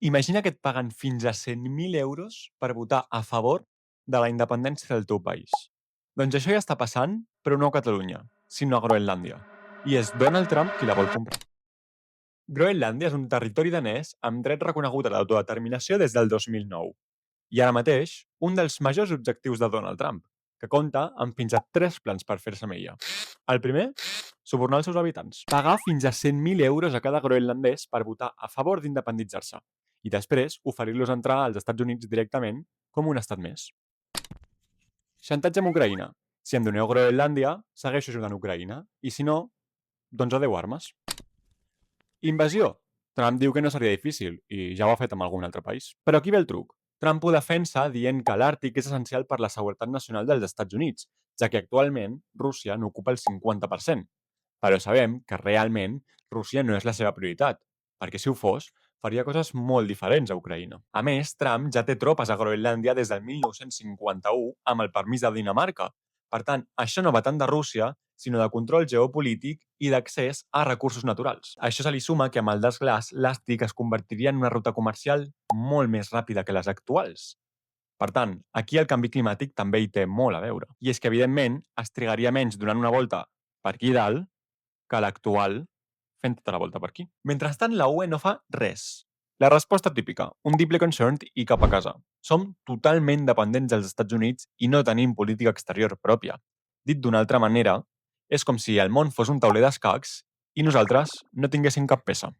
Imagina que et paguen fins a 100.000 euros per votar a favor de la independència del teu país. Doncs això ja està passant, però no a Catalunya, sinó a Groenlàndia. I és Donald Trump qui la vol comprar. Groenlàndia és un territori danès amb dret reconegut a l'autodeterminació des del 2009. I ara mateix, un dels majors objectius de Donald Trump, que compta amb fins a 3 plans per fer-se amb ella. El primer, subornar els seus habitants. Pagar fins a 100.000 euros a cada groenlandès per votar a favor d'independitzar-se. I després oferir-los entrar als Estats Units directament com un estat més. Xantatge amb Ucraïna. Si em doneu Groenlàndia, segueixo ajudant Ucraïna. I si no, doncs adeu armes. Invasió. Trump diu que no seria difícil, i ja ho ha fet amb algun altre país. Però aquí ve el truc. Trump ho defensa dient que l'Àrtic és essencial per la seguretat nacional dels Estats Units, ja que actualment Rússia n'ocupa el 50%. Però sabem que realment Rússia no és la seva prioritat, perquè si ho fos, faria coses molt diferents a Ucraïna. A més, Trump ja té tropes a Groenlàndia des del 1951 amb el permís de Dinamarca. Per tant, això no va tant de Rússia, sinó de control geopolític i d'accés a recursos naturals. A això se li suma que amb el desglaç l'Àrtic es convertiria en una ruta comercial molt més ràpida que les actuals. Per tant, aquí el canvi climàtic també hi té molt a veure. I és que, evidentment, es trigaria menys donant una volta per aquí dalt que l'actual fent tota la volta per aquí. Mentrestant, la UE no fa res. La resposta típica, un deeply concerned i cap a casa. Som totalment dependents dels Estats Units i no tenim política exterior pròpia. Dit d'una altra manera, és com si el món fos un tauler d'escacs i nosaltres no tinguéssim cap peça.